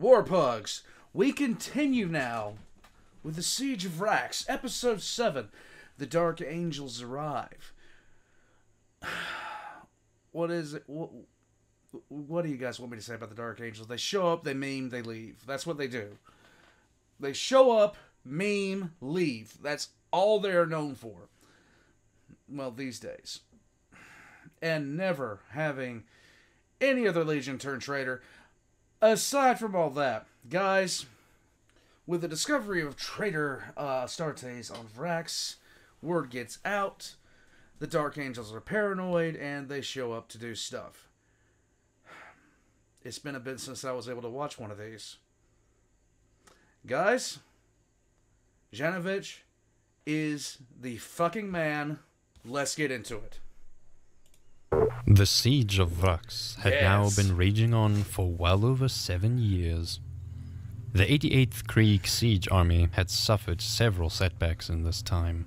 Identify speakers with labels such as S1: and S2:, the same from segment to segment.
S1: Warpugs, we continue now with the Siege of Vraks, Episode 7, The Dark Angels Arrive. What is it? What do you guys want me to say about the Dark Angels? They show up, they meme, they leave. That's what they do. They show up, meme, leave. That's all they're known for. Well, these days. And never having any other Legion turn traitor. Aside from all that, guys, with the discovery of traitor Astartes on Vraks, word gets out, the Dark Angels are paranoid, and they show up to do stuff. It's been a bit since I was able to watch one of these. Guys, Janovich is the fucking man. Let's get into it.
S2: The siege of Vraks had now been raging on for well over 7 years. The 88th Krieg siege army had suffered several setbacks in this time,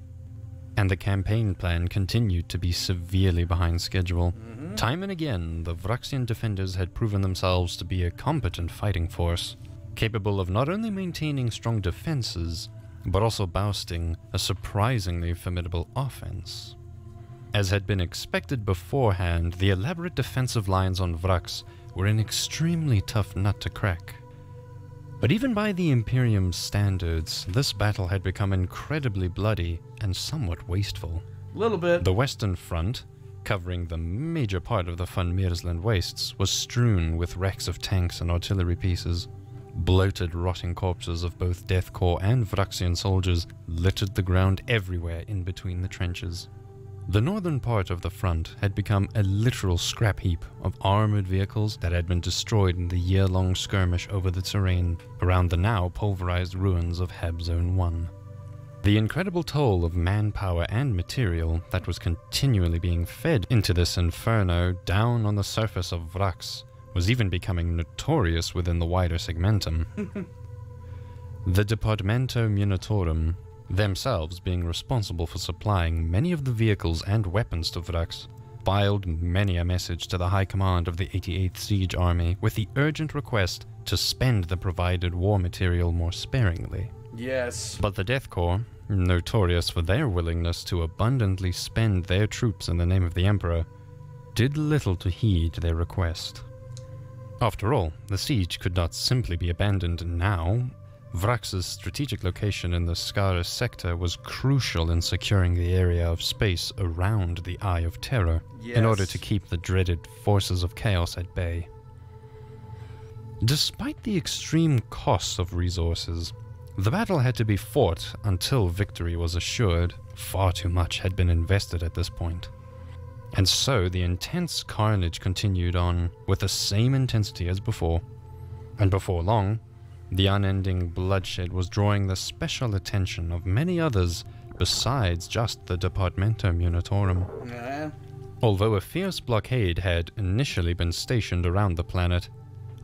S2: and the campaign plan continued to be severely behind schedule. Time and again, the Vraksian defenders had proven themselves to be a competent fighting force, capable of not only maintaining strong defenses, but also boasting a surprisingly formidable offense. As had been expected beforehand, the elaborate defensive lines on Vraks were an extremely tough nut to crack. But even by the Imperium's standards, this battle had become incredibly bloody and somewhat wasteful.
S1: Little bit.
S2: The Western Front, covering the major part of the Van Miersland wastes, was strewn with wrecks of tanks and artillery pieces. Bloated, rotting corpses of both Death Corps and Vraksian soldiers littered the ground everywhere in between the trenches. The northern part of the front had become a literal scrap heap of armored vehicles that had been destroyed in the year-long skirmish over the terrain around the now pulverized ruins of Heb Zone 1. The incredible toll of manpower and material that was continually being fed into this inferno down on the surface of Vraks was even becoming notorious within the wider segmentum. The Departamento Munitorum, themselves being responsible for supplying many of the vehicles and weapons to Vraks, filed many a message to the High Command of the 88th Siege Army with the urgent request to spend the provided war material more sparingly.
S1: Yes.
S2: But the Death Corps, notorious for their willingness to abundantly spend their troops in the name of the Emperor, did little to heed their request. After all, the siege could not simply be abandoned now. Vraks' strategic location in the Skaris sector was crucial in securing the area of space around the Eye of Terror in order to keep the dreaded forces of chaos at bay. Despite the extreme costs of resources, the battle had to be fought until victory was assured. Far too much had been invested at this point. And so the intense carnage continued on with the same intensity as before. And before long, the unending bloodshed was drawing the special attention of many others besides just the Departamento Munitorum. Although a fierce blockade had initially been stationed around the planet,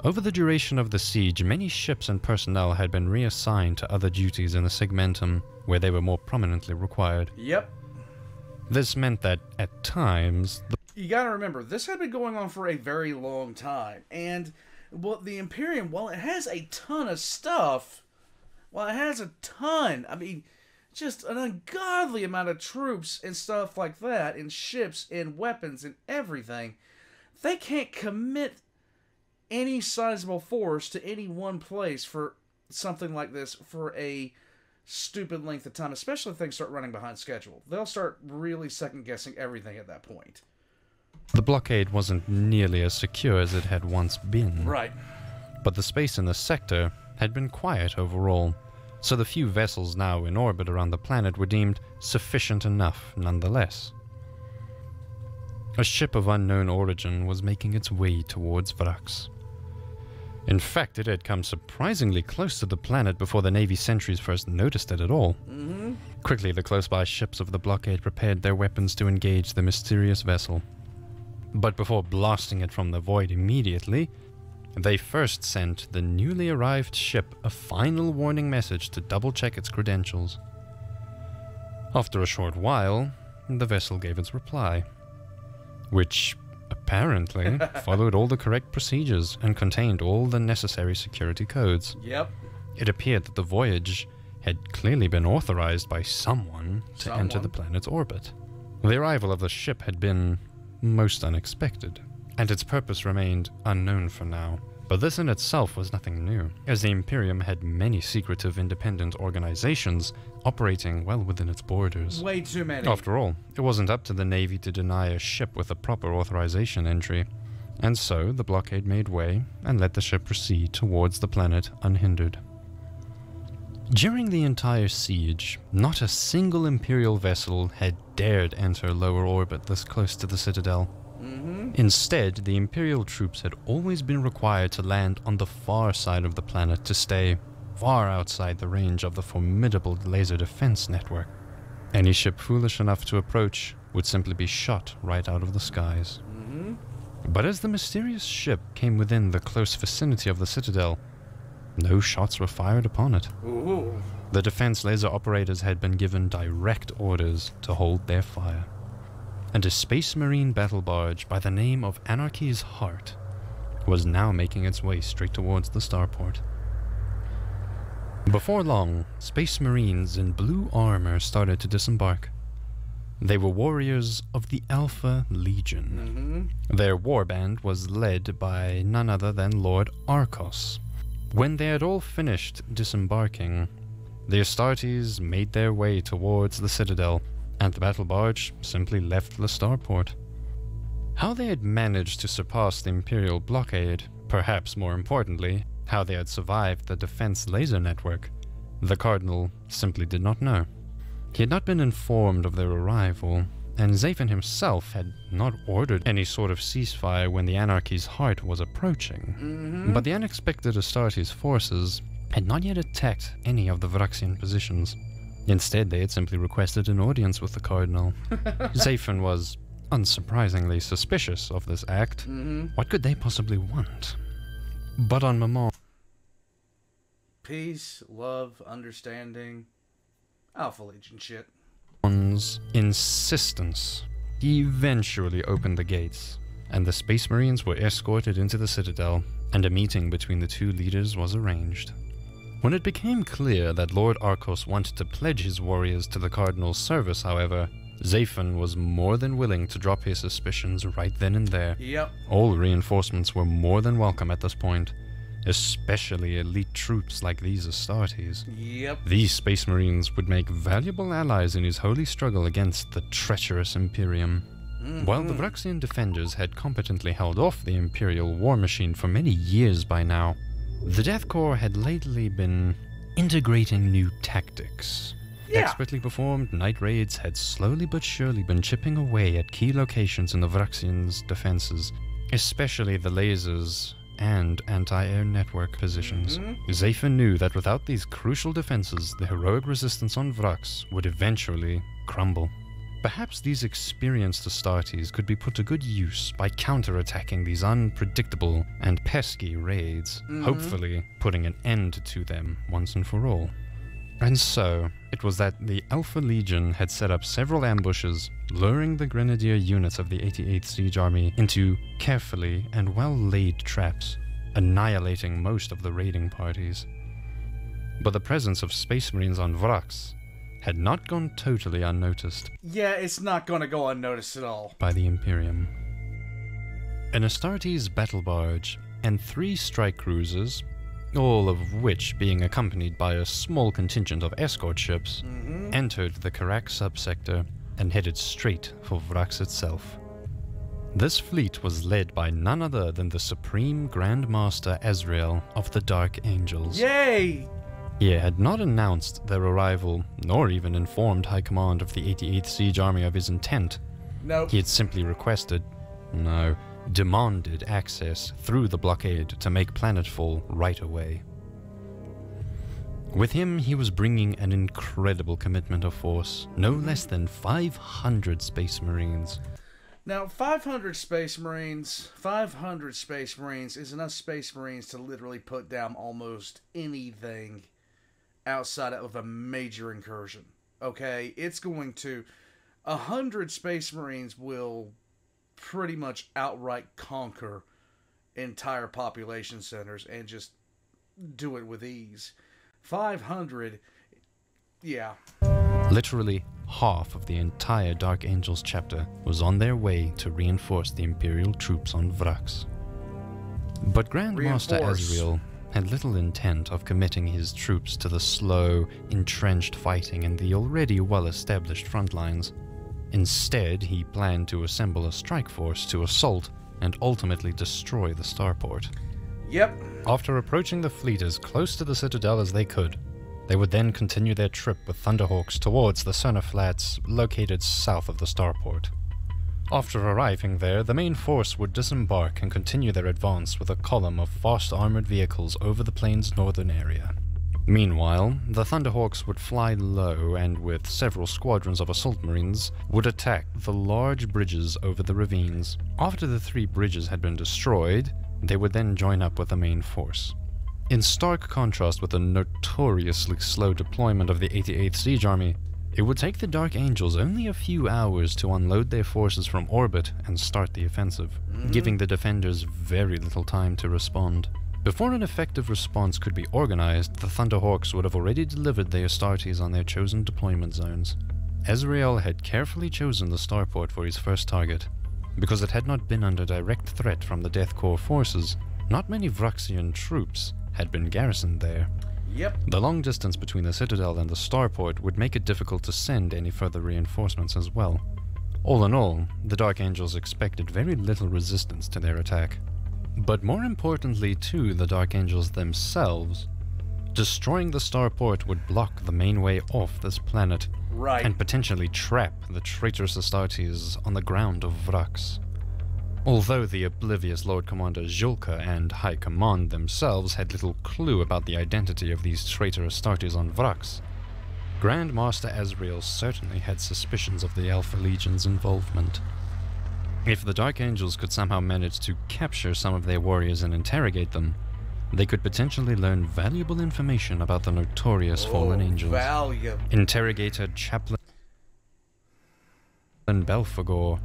S2: over the duration of the siege many ships and personnel had been reassigned to other duties in the segmentum where they were more prominently required.
S1: Yep.
S2: This meant that, at times,
S1: you gotta remember, this had been going on for a very long time, and well, the Imperium, while it has a ton of stuff, I mean, just an ungodly amount of troops and stuff like that, and ships and weapons and everything, they can't commit any sizable force to any one place for something like this for a stupid length of time, especially if things start running behind schedule. They'll start really second-guessing everything at that point.
S2: The blockade wasn't nearly as secure as it had once been.
S1: Right.
S2: But the space in the sector had been quiet overall, so the few vessels now in orbit around the planet were deemed sufficient enough nonetheless. A ship of unknown origin was making its way towards Vraks. In fact, it had come surprisingly close to the planet before the Navy sentries first noticed it at all. Quickly, the close-by ships of the blockade prepared their weapons to engage the mysterious vessel. But before blasting it from the void immediately, they first sent the newly arrived ship a final warning message to double-check its credentials. After a short while, the vessel gave its reply, which apparently followed all the correct procedures and contained all the necessary security codes.
S1: Yep.
S2: It appeared that the voyage had clearly been authorized by someone to enter the planet's orbit. The arrival of the ship had been most unexpected, and its purpose remained unknown for now. But this in itself was nothing new, as the Imperium had many secretive independent organizations operating well within its borders.
S1: Way too many.
S2: After all, it wasn't up to the Navy to deny a ship with a proper authorization entry, and so the blockade made way and let the ship proceed towards the planet unhindered. During the entire siege, not a single Imperial vessel had dared enter lower orbit this close to the Citadel. Instead, the Imperial troops had always been required to land on the far side of the planet to stay far outside the range of the formidable laser defense network. Any ship foolish enough to approach would simply be shot right out of the skies. But as the mysterious ship came within the close vicinity of the Citadel, no shots were fired upon it.
S1: Ooh.
S2: The defense laser operators had been given direct orders to hold their fire. And a Space Marine battle barge by the name of Anarchy's Heart was now making its way straight towards the starport. Before long, Space Marines in blue armor started to disembark. They were warriors of the Alpha Legion. Their warband was led by none other than Lord Arcos. When they had all finished disembarking, the Astartes made their way towards the Citadel, and the battle barge simply left the starport. How they had managed to surpass the Imperial blockade, perhaps more importantly, how they had survived the defense laser network, the Cardinal simply did not know. He had not been informed of their arrival, and Zafin himself had not ordered any sort of ceasefire when the Anarchy's Heart was approaching. But the unexpected Astartes forces had not yet attacked any of the Vraxian positions. Instead, they had simply requested an audience with the Cardinal. Zafin was, unsurprisingly, suspicious of this act. What could they possibly want? But on Maman...
S1: Peace, love, understanding, Alpha Legion shit.
S2: Insistence, he eventually opened the gates, and the Space Marines were escorted into the Citadel, and a meeting between the two leaders was arranged. When it became clear that Lord Arcos wanted to pledge his warriors to the Cardinal's service, however, Zafin was more than willing to drop his suspicions right then and there.
S1: Yep.
S2: All reinforcements were more than welcome at this point, especially elite troops like these Astartes.
S1: Yep.
S2: These Space Marines would make valuable allies in his holy struggle against the treacherous Imperium. While the Vraxian defenders had competently held off the Imperial war machine for many years by now, the Death Corps had lately been integrating new tactics. Expertly performed night raids had slowly but surely been chipping away at key locations in the Vraxians' defenses, especially the lasers and anti-air network positions. Zafin knew that without these crucial defenses, the heroic resistance on Vraks would eventually crumble. Perhaps these experienced Astartes could be put to good use by counterattacking these unpredictable and pesky raids, hopefully putting an end to them once and for all. And so, it was that the Alpha Legion had set up several ambushes, luring the grenadier units of the 88th Siege Army into carefully and well-laid traps, annihilating most of the raiding parties. But the presence of Space Marines on Vraks had not gone totally unnoticed.
S1: Yeah, it's not gonna go unnoticed at all.
S2: By the Imperium. An Astartes battle barge and 3 strike cruisers, all of which being accompanied by a small contingent of escort ships, entered the Karak subsector and headed straight for Vraks itself. This fleet was led by none other than the Supreme Grand Master Azrael of the Dark Angels.
S1: Yay!
S2: He had not announced their arrival, nor even informed High Command of the 88th Siege Army of his intent.
S1: Nope.
S2: He had simply requested, no, demanded access through the blockade to make planetfall right away. With him, he was bringing an incredible commitment of force, no less than 500 Space Marines.
S1: Now, 500 Space Marines is enough Space Marines to literally put down almost anything outside of a major incursion. Okay? It's going to... 100 Space Marines will pretty much outright conquer entire population centers and just do it with ease. 500, yeah.
S2: Literally half of the entire Dark Angels chapter was on their way to reinforce the Imperial troops on Vraks. But Grand Master Azrael had little intent of committing his troops to the slow, entrenched fighting in the already well-established front lines. Instead, he planned to assemble a strike force to assault and ultimately destroy the starport.
S1: Yep.
S2: After approaching the fleet as close to the Citadel as they could, they would then continue their trip with Thunderhawks towards the Cerna Flats located south of the starport. After arriving there, the main force would disembark and continue their advance with a column of fast armored vehicles over the plane's northern area. Meanwhile, the Thunderhawks would fly low and, with several squadrons of assault marines, would attack the large bridges over the ravines. After the 3 bridges had been destroyed, they would then join up with the main force. In stark contrast with the notoriously slow deployment of the 88th Siege Army, it would take the Dark Angels only a few hours to unload their forces from orbit and start the offensive, giving the defenders very little time to respond. Before an effective response could be organized, the Thunderhawks would have already delivered their Astartes on their chosen deployment zones. Azrael had carefully chosen the starport for his first target. Because it had not been under direct threat from the Death Corps forces, not many Vraxian troops had been garrisoned there.
S1: Yep.
S2: The long distance between the Citadel and the starport would make it difficult to send any further reinforcements as well. All in all, the Dark Angels expected very little resistance to their attack. But more importantly to the Dark Angels themselves, destroying the starport would block the main way off this planet,
S1: Right.
S2: and potentially trap the traitorous Astartes on the ground of Vraks. Although the oblivious Lord Commander Julka and High Command themselves had little clue about the identity of these traitor Astartes on Vraks, Grand Master Azrael certainly had suspicions of the Alpha Legion's involvement. If the Dark Angels could somehow manage to capture some of their warriors and interrogate them, they could potentially learn valuable information about the notorious fallen angels.
S1: Valuable.
S2: Interrogator Chaplain Belphegor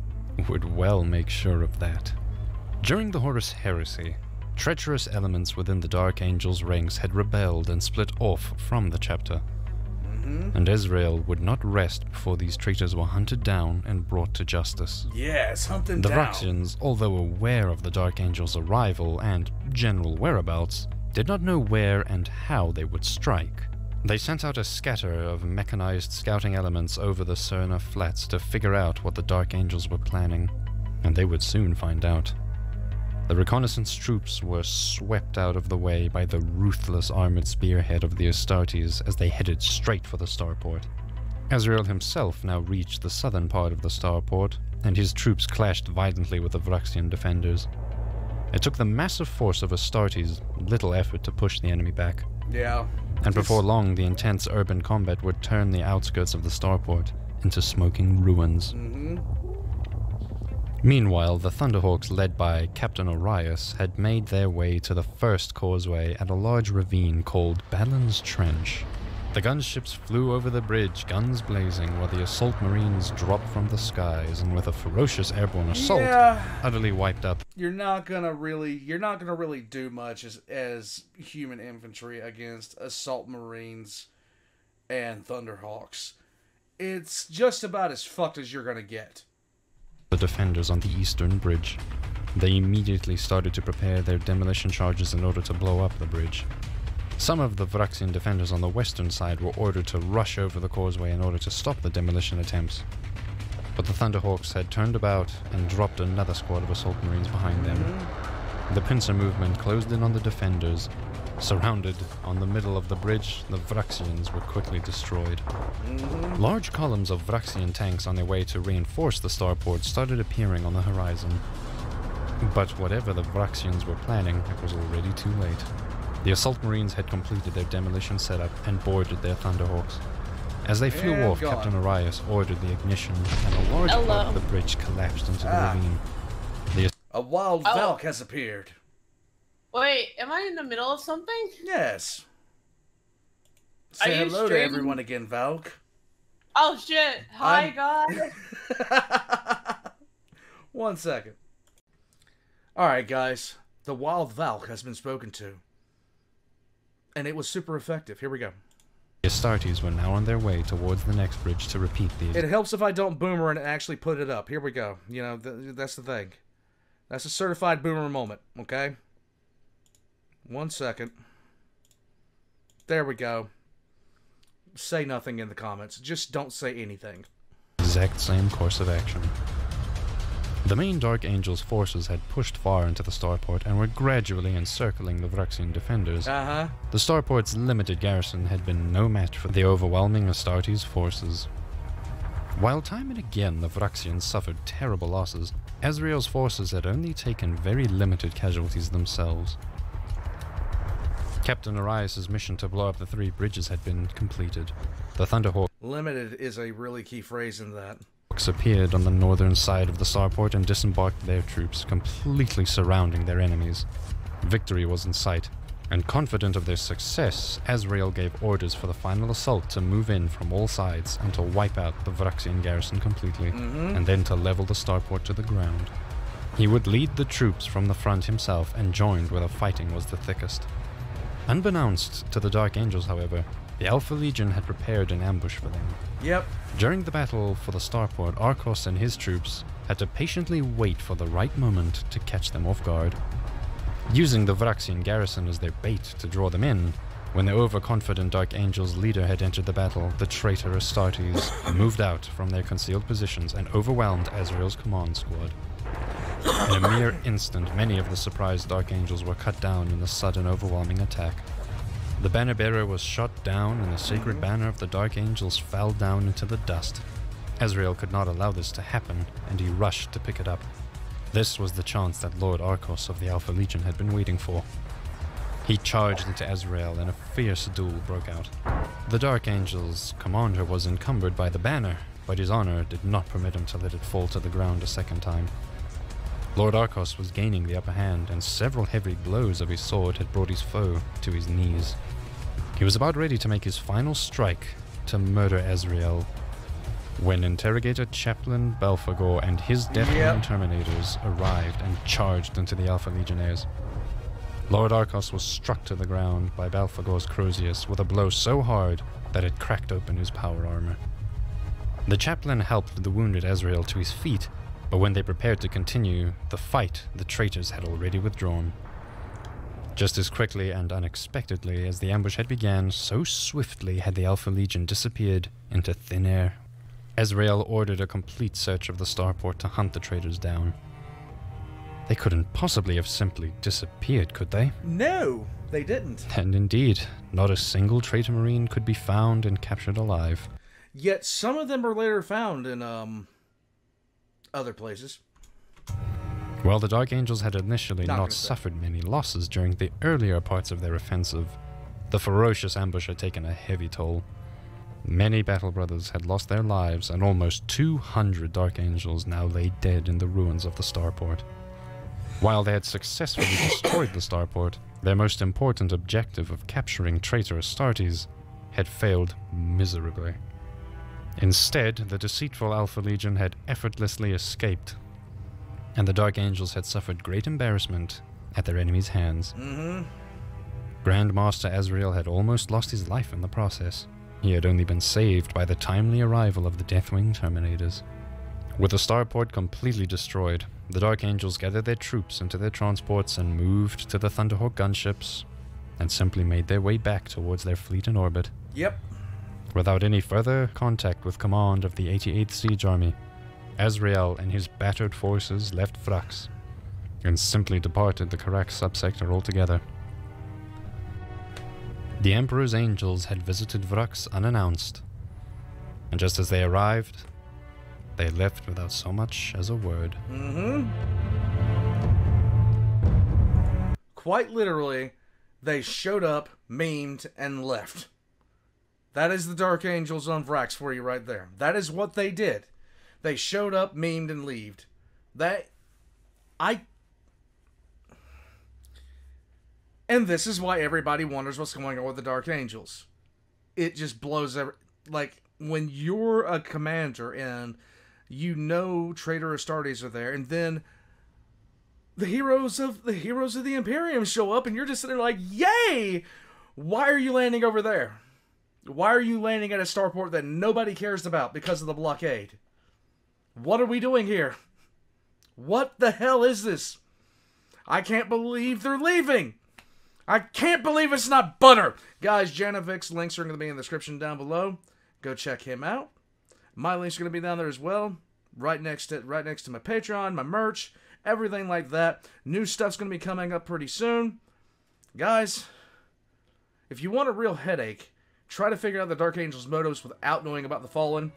S2: would well make sure of that. During the Horus Heresy, treacherous elements within the Dark Angels' ranks had rebelled and split off from the chapter. And Azrael would not rest before these traitors were hunted down and brought to justice.
S1: Yes, hunt them
S2: The
S1: down.
S2: Vraxians, although aware of the Dark Angels' arrival and general whereabouts, did not know where and how they would strike. They sent out a scatter of mechanized scouting elements over the Cerna Flats to figure out what the Dark Angels were planning, and they would soon find out. The reconnaissance troops were swept out of the way by the ruthless armored spearhead of the Astartes as they headed straight for the starport. Azrael himself now reached the southern part of the starport, and his troops clashed violently with the Vraxian defenders. It took the massive force of Astartes little effort to push the enemy back.
S1: Yeah.
S2: And before long, the intense urban combat would turn the outskirts of the starport into smoking ruins. Meanwhile, the Thunderhawks, led by Captain Orias, had made their way to the first causeway at a large ravine called Balin's Trench. The gunships flew over the bridge, guns blazing, while the assault marines dropped from the skies, and with a ferocious airborne assault, utterly wiped out.
S1: You're not gonna really do much as human infantry against assault marines and Thunderhawks. It's just about as fucked as you're gonna get.
S2: The defenders on the eastern bridge. They immediately started to prepare their demolition charges in order to blow up the bridge. Some of the Vraxian defenders on the western side were ordered to rush over the causeway in order to stop the demolition attempts. But the Thunderhawks had turned about and dropped another squad of assault marines behind them. The pincer movement closed in on the defenders. Surrounded on the middle of the bridge, the Vraxians were quickly destroyed. Large columns of Vraxian tanks on their way to reinforce the starport started appearing on the horizon. But whatever the Vraxians were planning, it was already too late. The assault marines had completed their demolition setup and boarded their Thunderhawks. As they flew off, Captain Orias ordered the ignition, and a large part of the bridge collapsed into the ravine.
S1: A wild Valk has appeared.
S3: Wait, am I in the middle of something?
S1: Yes. Say hello to everyone again, Valk.
S3: Oh shit! Hi, God.
S1: 1 second. Alright, guys. The Wild Valk has been spoken to. And it was super effective. Here we go.
S2: The Astartes were now on their way towards the next bridge to repeat the...
S1: It helps if I don't boomer and actually put it up. Here we go. You know, that's the thing. That's a certified boomer moment, okay? 1 second. There we go. Say nothing in the comments. Just don't say anything.
S2: Exact same course of action. The main Dark Angel's forces had pushed far into the starport and were gradually encircling the Vraxian defenders. The starport's limited garrison had been no match for the overwhelming Astartes forces. While time and again the Vraxians suffered terrible losses, Azrael's forces had only taken very limited casualties themselves. Captain Arias' mission to blow up the 3 bridges had been completed. The Thunderhawk
S1: limited is a really key phrase in that.
S2: Appeared on the northern side of the starport and disembarked their troops, completely surrounding their enemies. Victory was in sight, and confident of their success, Azrael gave orders for the final assault to move in from all sides and to wipe out the Vraxian garrison completely, and then to level the starport to the ground. He would lead the troops from the front himself and joined where the fighting was the thickest. Unbeknownst to the Dark Angels, however, the Alpha Legion had prepared an ambush for them. During the battle for the starport, Arcos and his troops had to patiently wait for the right moment to catch them off guard. Using the Vraxian garrison as their bait to draw them in, when the overconfident Dark Angel's leader had entered the battle, the traitor Astartes moved out from their concealed positions and overwhelmed Azrael's command squad. In a mere instant, many of the surprised Dark Angels were cut down in the sudden overwhelming attack. The banner bearer was shot down, and the sacred banner of the Dark Angels fell down into the dust. Azrael could not allow this to happen, and he rushed to pick it up. This was the chance that Lord Arcos of the Alpha Legion had been waiting for. He charged into Azrael, and a fierce duel broke out. The Dark Angel's commander was encumbered by the banner, but his honor did not permit him to let it fall to the ground a second time. Lord Arcos was gaining the upper hand, and several heavy blows of his sword had brought his foe to his knees. He was about ready to make his final strike to murder Azrael, when Interrogator Chaplain Belphegor and his Deathwing Terminators arrived and charged into the Alpha Legionnaires. Lord Arcos was struck to the ground by Belphegor's Crozius with a blow so hard that it cracked open his power armor. The Chaplain helped the wounded Azrael to his feet, but when they prepared to continue the fight, the traitors had already withdrawn. Just as quickly and unexpectedly as the ambush had begun, so swiftly had the Alpha Legion disappeared into thin air. Azrael ordered a complete search of the starport to hunt the traitors down. They couldn't possibly have simply disappeared, could they?
S1: No, they didn't.
S2: And indeed, not a single traitor marine could be found and captured alive.
S1: Yet some of them were later found in, other places.
S2: While the Dark Angels had initially not suffered many losses during the earlier parts of their offensive, the ferocious ambush had taken a heavy toll. Many Battle Brothers had lost their lives, and almost 200 Dark Angels now lay dead in the ruins of the starport. While they had successfully destroyed the starport, their most important objective of capturing traitor Astartes had failed miserably. Instead, the deceitful Alpha Legion had effortlessly escaped, and the Dark Angels had suffered great embarrassment at their enemies' hands. Grand Master Azrael had almost lost his life in the process. He had only been saved by the timely arrival of the Deathwing Terminators. With the starport completely destroyed, the Dark Angels gathered their troops into their transports and moved to the Thunderhawk gunships, and simply made their way back towards their fleet in orbit. Without any further contact with command of the 88th Siege Army, Azrael and his battered forces left Vraks, and simply departed the Karak subsector altogether. The Emperor's angels had visited Vraks unannounced, and just as they arrived, they left without so much as a word.
S1: Quite literally, they showed up, maimed, and left. That is the Dark Angels on Vraks for you right there. That is what they did. They showed up, maimed, and left. And this is why everybody wonders what's going on with the Dark Angels. It just blows like, when you're a commander in You know Traitor Astartes are there, and then the heroes of the Imperium show up, and you're just sitting there like, yay! Why are you landing over there? Why are you landing at a starport that nobody cares about because of the blockade? What are we doing here? What the hell is this? I can't believe they're leaving. I can't believe it's not butter. Guys, Janovich's links are going to be in the description down below. Go check him out. My links are going to be down there as well. Right next to my Patreon, my merch, everything like that. New stuff's going to be coming up pretty soon. Guys, if you want a real headache, try to figure out the Dark Angel's motives without knowing about the Fallen,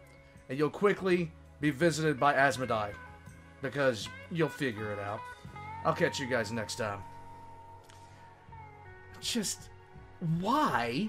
S1: and you'll quickly be visited by Asmodai, because you'll figure it out. I'll catch you guys next time. Just, why